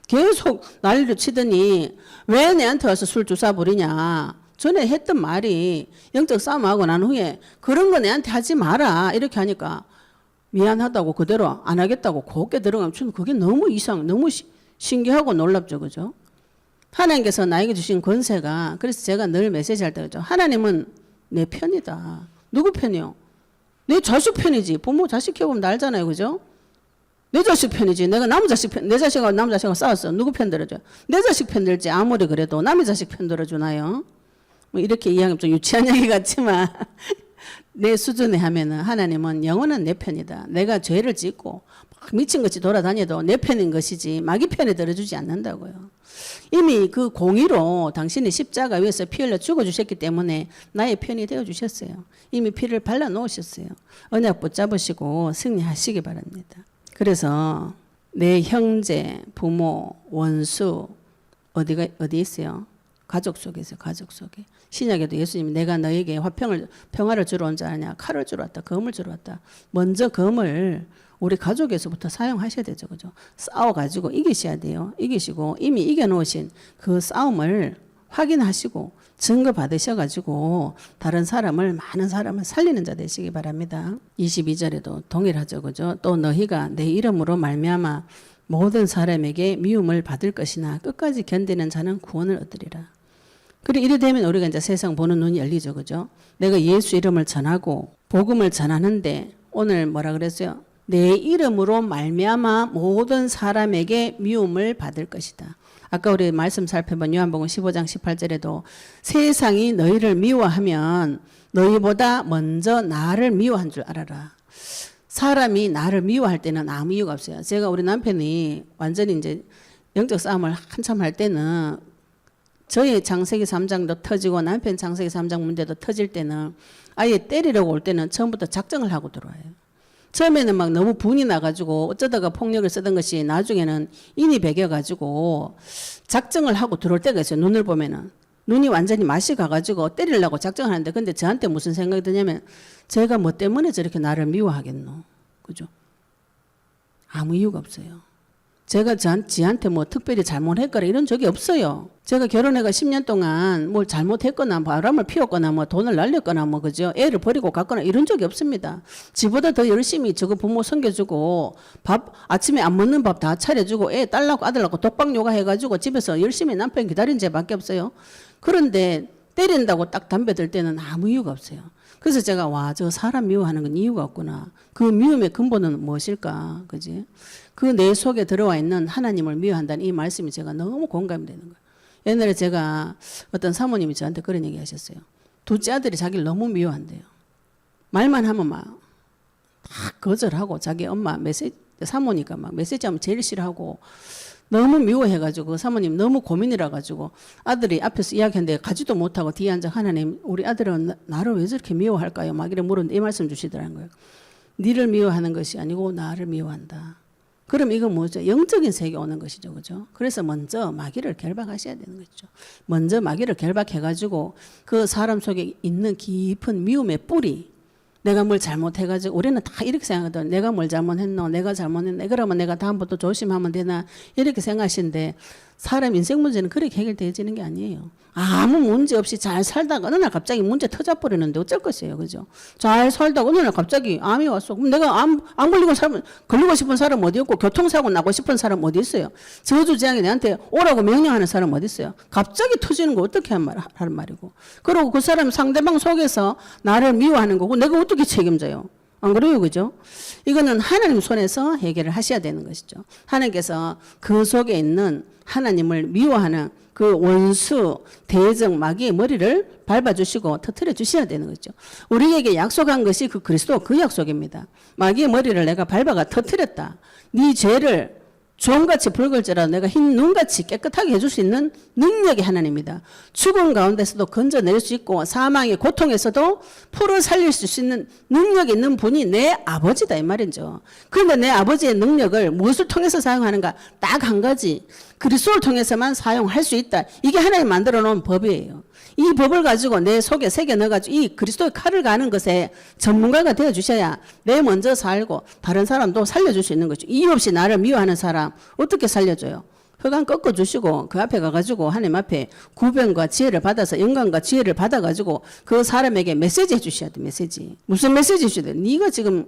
계속 난리를 치더니 왜 내한테 와서 술 주사 부리냐. 전에 했던 말이 영적 싸움하고 난 후에 그런 거 내한테 하지 마라 이렇게 하니까 미안하다고 그대로 안 하겠다고 곱게 들어가면 저는 그게 너무 너무 신기하고 놀랍죠. 그죠? 하나님께서 나에게 주신 권세가, 그래서 제가 늘 메시지할 때 그러죠. 하나님은 내 편이다. 누구 편이요? 내 자식 편이지. 부모 자식 키워보면 나 알잖아요. 그죠? 내 자식 편이지. 내가 남의 자식 편, 내 자식하고 남의 자식하고 싸웠어. 누구 편 들어줘? 내 자식 편 들지. 아무리 그래도 남의 자식 편 들어주나요? 뭐 이렇게 이야기하면 좀 유치한 얘기 같지만 내 수준에 하면은 하나님은 영원한 내 편이다. 내가 죄를 짓고 미친같이 돌아다녀도 내 편인 것이지 마귀 편에 들어주지 않는다고요. 이미 그 공의로 당신이 십자가 위에서 피 흘려 죽어주셨기 때문에 나의 편이 되어주셨어요. 이미 피를 발라놓으셨어요. 언약 붙잡으시고 승리하시기 바랍니다. 그래서 내 형제, 부모, 원수 어디 있어요? 가족 속에 있어요. 가족 속에. 신약에도 예수님이 내가 너에게 평화를 주러 온 자 아니냐. 칼을 주러 왔다. 검을 주러 왔다. 먼저 검을 우리 가족에서부터 사용하셔야 되죠. 그죠? 싸워가지고 이기셔야 돼요. 이기시고 이미 이겨놓으신 그 싸움을 확인하시고 증거 받으셔가지고 많은 사람을 살리는 자 되시기 바랍니다. 22절에도 동일하죠. 그죠? 또 너희가 내 이름으로 말미암아 모든 사람에게 미움을 받을 것이나 끝까지 견디는 자는 구원을 얻으리라. 그리고 이래 되면 우리가 이제 세상 보는 눈이 열리죠. 그죠? 내가 예수 이름을 전하고 복음을 전하는데 오늘 뭐라 그랬어요? 내 이름으로 말미암아 모든 사람에게 미움을 받을 것이다. 아까 우리 말씀 살펴본 요한복음 15장 18절에도 세상이 너희를 미워하면 너희보다 먼저 나를 미워한 줄 알아라. 사람이 나를 미워할 때는 아무 이유가 없어요. 제가 우리 남편이 완전히 이제 영적 싸움을 한참 할 때는 저희 창세기 3장도 터지고 남편 창세기 3장 문제도 터질 때는 아예 때리려고 올 때는 처음부터 작정을 하고 들어와요. 처음에는 막 너무 분이 나가지고 어쩌다가 폭력을 쓰던 것이 나중에는 인이 배겨가지고 작정을 하고 들어올 때가 있어요. 눈을 보면은. 눈이 완전히 맛이 가가지고 때리려고 작정하는데 근데 저한테 무슨 생각이 드냐면 제가 뭐 때문에 저렇게 나를 미워하겠노. 그죠? 아무 이유가 없어요. 제가 지한테 뭐 특별히 잘못했거나 이런 적이 없어요. 제가 결혼해가 10년 동안 뭘 잘못했거나 바람을 피웠거나 뭐 돈을 날렸거나 뭐 그죠? 애를 버리고 갔거나 이런 적이 없습니다. 지보다 더 열심히 저거 부모 섬겨주고 밥 아침에 안 먹는 밥 다 차려주고 애 딸라고 아들라고 독박 육아해가지고 집에서 열심히 남편 기다린 죄밖에 없어요. 그런데 때린다고 딱 담배 들 때는 아무 이유가 없어요. 그래서 제가 와, 저 사람 미워하는 건 이유가 없구나. 그 미움의 근본은 무엇일까? 그지? 그 내 속에 들어와 있는 하나님을 미워한다는 이 말씀이 제가 너무 공감이 되는 거예요. 옛날에 제가 어떤 사모님이 저한테 그런 얘기 하셨어요. 둘째 아들이 자기를 너무 미워한대요. 말만 하면 막 거절하고 자기 엄마 사모니까 막 메시지하면 제일 싫어하고 너무 미워해가지고 그 사모님 너무 고민이라 가지고 아들이 앞에서 이야기하는데 가지도 못하고 뒤에 앉아 하나님 우리 아들은 나를 왜 저렇게 미워할까요? 막 이래 물었는데 이 말씀 주시더라는 거예요. 니를 미워하는 것이 아니고 나를 미워한다. 그럼 이건 뭐죠? 영적인 세계에 오는 것이죠. 그죠? 그래서 먼저 마귀를 결박하셔야 되는 거죠. 먼저 마귀를 결박해가지고 그 사람 속에 있는 깊은 미움의 뿌리, 내가 뭘 잘못해가지고 우리는 다 이렇게 생각하거든. 내가 뭘 잘못했노? 내가 잘못했네. 그러면 내가 다음부터 조심하면 되나? 이렇게 생각하시는데 사람 인생 문제는 그렇게 해결되어지는 게 아니에요. 아무 문제 없이 잘 살다가 어느 날 갑자기 문제 터져버리는데 어쩔 것이에요. 그죠? 잘 살다가 어느 날 갑자기 암이 왔어. 그럼 내가 안 걸리고 싶은 사람 어디 있고 교통사고 나고 싶은 사람 어디 있어요? 저주재앙이 내한테 오라고 명령하는 사람 어디 있어요? 갑자기 터지는 거 어떻게 하는 말이고. 그리고 그 사람 상대방 속에서 나를 미워하는 거고 내가 어떻게 책임져요? 안 그래요? 그죠? 이거는 하나님 손에서 해결을 하셔야 되는 것이죠. 하나님께서 그 속에 있는 하나님을 미워하는 그 원수, 대적, 마귀의 머리를 밟아주시고 터뜨려 주셔야 되는 거죠. 우리에게 약속한 것이 그 그리스도 그 약속입니다. 마귀의 머리를 내가 밟아가 터뜨렸다. 네 죄를 종같이 붉을지라도 내가 흰 눈같이 깨끗하게 해줄 수 있는 능력이 하나님입니다. 죽음 가운데서도 건져낼 수 있고 사망의 고통에서도 풀어 살릴 수 있는 능력이 있는 분이 내 아버지다 이 말이죠. 그런데 내 아버지의 능력을 무엇을 통해서 사용하는가? 딱 한 가지. 그리스도를 통해서만 사용할 수 있다. 이게 하나님 만들어 놓은 법이에요. 이 법을 가지고 내 속에 새겨 넣어가지고 이 그리스도의 칼을 가는 것에 전문가가 되어주셔야 내 먼저 살고 다른 사람도 살려줄 수 있는 거죠. 이유 없이 나를 미워하는 사람 어떻게 살려줘요? 흑암 꺾어주시고 그 앞에 가가지고 하나님 앞에 구변과 지혜를 받아서 영광과 지혜를 받아가지고 그 사람에게 메시지 해주셔야 돼. 메시지. 무슨 메시지 주셔야 돼? 네가 지금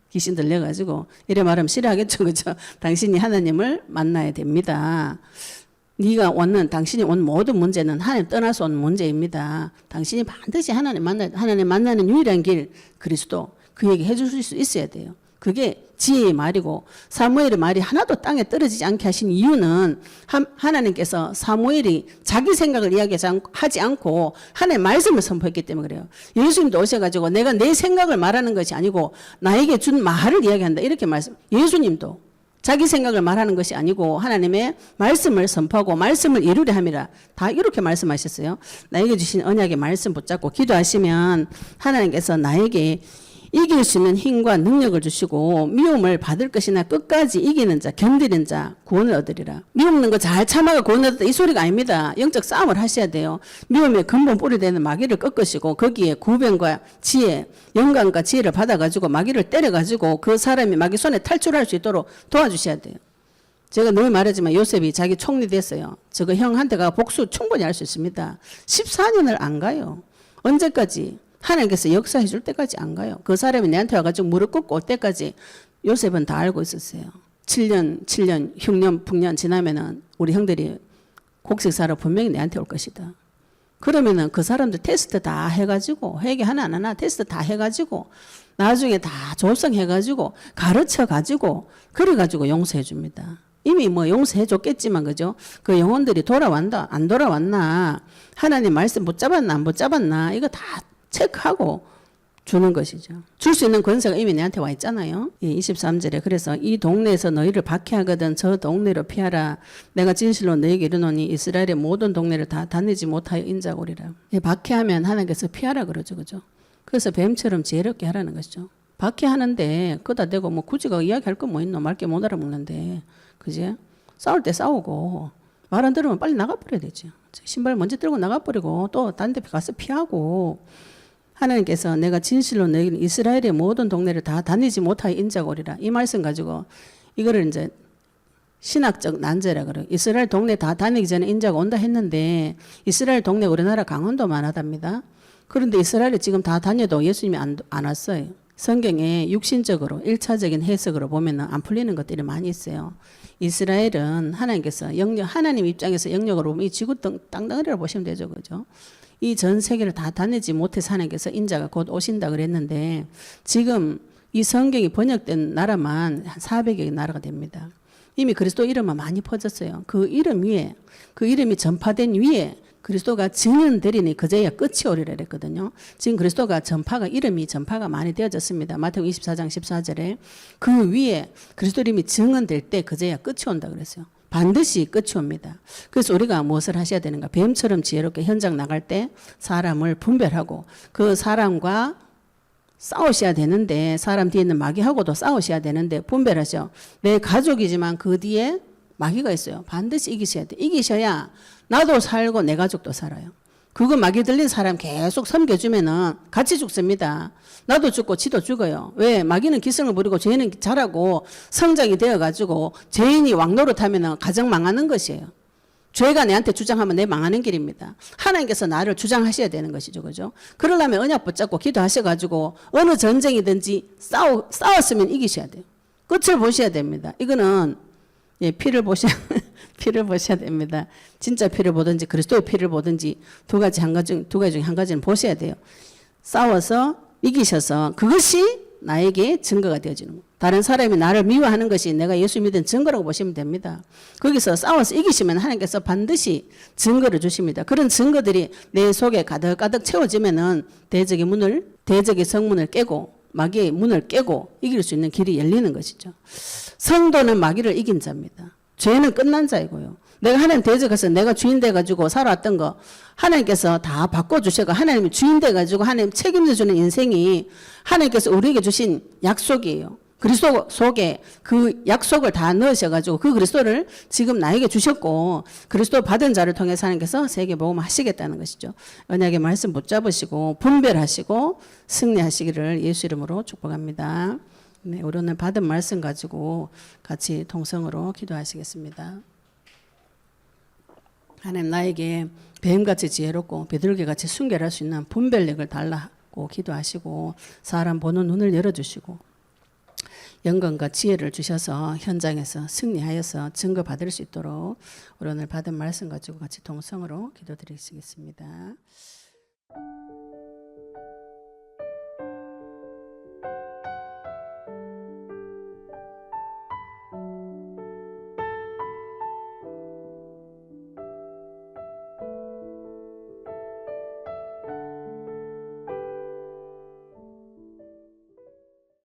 귀신 들려가지고 이래 말하면 싫어하겠죠. 그죠? 당신이 하나님을 만나야 됩니다. 네가 당신이 온 모든 문제는 하나님 떠나서 온 문제입니다. 당신이 반드시 하나님 만나는 유일한 길 그리스도 그에게 해줄 수 있어야 돼요. 그게 지혜의 말이고 사무엘의 말이 하나도 땅에 떨어지지 않게 하신 이유는 하나님께서 사무엘이 자기 생각을 이야기하지 않고 하나님의 말씀을 선포했기 때문에 그래요. 예수님도 오셔가지고 내가 내 생각을 말하는 것이 아니고 나에게 준 말을 이야기한다 이렇게 예수님도 자기 생각을 말하는 것이 아니고 하나님의 말씀을 선포하고 말씀을 이루려 함이라 다 이렇게 말씀하셨어요. 나에게 주신 언약의 말씀 붙잡고 기도하시면 하나님께서 나에게 이길 수 있는 힘과 능력을 주시고 미움을 받을 것이나 끝까지 이기는 자 견디는 자 구원을 얻으리라. 미움는 거 잘 참아가 구원을 얻다 이 소리가 아닙니다. 영적 싸움을 하셔야 돼요. 미움의 근본 뿌리 되는 마귀를 꺾으시고 거기에 구변과 지혜 영광과 지혜를 받아가지고 마귀를 때려가지고 그 사람이 마귀 손에 탈출할 수 있도록 도와주셔야 돼요. 제가 늘 말하지만 요셉이 자기 총리 됐어요. 저거 형한테 가 복수 충분히 할 수 있습니다. 14년을 안 가요. 언제까지? 하나님께서 역사해 줄 때까지 안 가요. 그 사람이 내한테 와가지고 무릎 꿇고 올 때까지 요셉은 다 알고 있었어요. 7년, 흉년, 풍년 지나면은 우리 형들이 곡식사러 분명히 내한테 올 것이다. 그러면은 그 사람들 테스트 다 해가지고 회개 하나 안 하나 테스트 다 해가지고 나중에 다 조성해가지고 가르쳐가지고 그래가지고 용서해 줍니다. 이미 뭐 용서해 줬겠지만 그죠? 그 영혼들이 돌아왔나 안 돌아왔나 하나님 말씀 붙잡았나 안 붙잡았나 이거 다 체크하고 주는 것이죠. 줄 수 있는 권세가 이미 내한테 와 있잖아요. 23절에 그래서 이 동네에서 너희를 박해하거든 저 동네로 피하라. 내가 진실로 너희에게 이르노니 이스라엘의 모든 동네를 다 다니지 못하여 인자고리라. 박해하면 하나님께서 피하라 그러죠. 그죠? 그래서 뱀처럼 지혜롭게 하라는 것이죠. 박해하는데 그다 대고 뭐 굳이 이야기할 거 뭐 있노? 말게 못 알아먹는데 그지? 싸울 때 싸우고 말 안 들으면 빨리 나가버려야 되죠. 신발 먼저 들고 나가버리고 또 다른 데 가서 피하고 하나님께서 내가 진실로 너희는 이스라엘의 모든 동네를 다 다니지 못하여 인자고리라. 이 말씀 가지고 이거를 이제 신학적 난제라 그래요. 이스라엘 동네 다 다니기 전에 인자가 온다 했는데 이스라엘 동네 우리나라 강원도만 하답니다. 그런데 이스라엘에 지금 다 다녀도 예수님이 안 왔어요. 성경에 육신적으로 1차적인 해석으로 보면 안 풀리는 것들이 많이 있어요. 이스라엘은 하나님께서 하나님 입장에서 영역으로 보면 이 지구 땅덩어리라고 보시면 되죠. 그죠? 이 전 세계를 다 다니지 못해서 하나님께서 인자가 곧 오신다 그랬는데 지금 이 성경이 번역된 나라만 한 400여 개 나라가 됩니다. 이미 그리스도 이름은 많이 퍼졌어요. 그 이름 위에, 그 이름이 전파된 위에 그리스도가 증언되리니 그제야 끝이 오리라 그랬거든요. 지금 그리스도가 이름이 전파가 많이 되어졌습니다. 마태복음 24장 14절에 그 위에 그리스도 이름이 증언될 때 그제야 끝이 온다 그랬어요. 반드시 끝이 옵니다. 그래서 우리가 무엇을 하셔야 되는가? 뱀처럼 지혜롭게 현장 나갈 때 사람을 분별하고 그 사람과 싸우셔야 되는데 사람 뒤에 있는 마귀하고도 싸우셔야 되는데 분별하셔. 내 가족이지만 그 뒤에 마귀가 있어요. 반드시 이기셔야 돼. 이기셔야 나도 살고 내 가족도 살아요. 그거 마귀 들린 사람 계속 섬겨주면은 같이 죽습니다. 나도 죽고 지도 죽어요. 왜? 마귀는 기승을 부리고 죄는 자라고 성장이 되어가지고 죄인이 왕노릇하면은 가정 망하는 것이에요. 죄가 내한테 주장하면 내 망하는 길입니다. 하나님께서 나를 주장하셔야 되는 것이죠. 그죠? 그러려면 언약 붙잡고 기도하셔가지고 어느 전쟁이든지 싸웠으면 이기셔야 돼요. 끝을 보셔야 됩니다. 이거는 피를 보셔야 됩니다. 진짜 피를 보든지 그리스도의 피를 보든지 두 가지 중에 한 가지는 보셔야 돼요. 싸워서 이기셔서 그것이 나에게 증거가 되어지는 거예요. 다른 사람이 나를 미워하는 것이 내가 예수 믿은 증거라고 보시면 됩니다. 거기서 싸워서 이기시면 하나님께서 반드시 증거를 주십니다. 그런 증거들이 내 속에 가득가득 채워지면은 대적의 성문을 깨고 마귀의 문을 깨고 이길 수 있는 길이 열리는 것이죠. 성도는 마귀를 이긴 자입니다. 죄는 끝난 자이고요. 내가 하나님 대적해서 내가 주인 돼가지고 살아왔던 거 하나님께서 다 바꿔주셔서 하나님이 주인 돼가지고 하나님 책임져주는 인생이 하나님께서 우리에게 주신 약속이에요. 그리스도 속에 그 약속을 다 넣으셔가지고 그 그리스도를 지금 나에게 주셨고 그리스도 받은 자를 통해서 하나님께서 세계복음 하시겠다는 것이죠. 언약의 말씀 붙잡으시고 분별하시고 승리하시기를 예수 이름으로 축복합니다. 네, 우리 오늘 받은 말씀 가지고 같이 동성으로 기도하시겠습니다. 하나님 나에게 뱀같이 지혜롭고 비둘기같이 순결할 수 있는 분별력을 달라고 기도하시고 사람 보는 눈을 열어주시고 영광과 지혜를 주셔서 현장에서 승리하여서 증거 받을 수 있도록 우리 오늘 받은 말씀 가지고 같이 동성으로 기도드리겠습니다.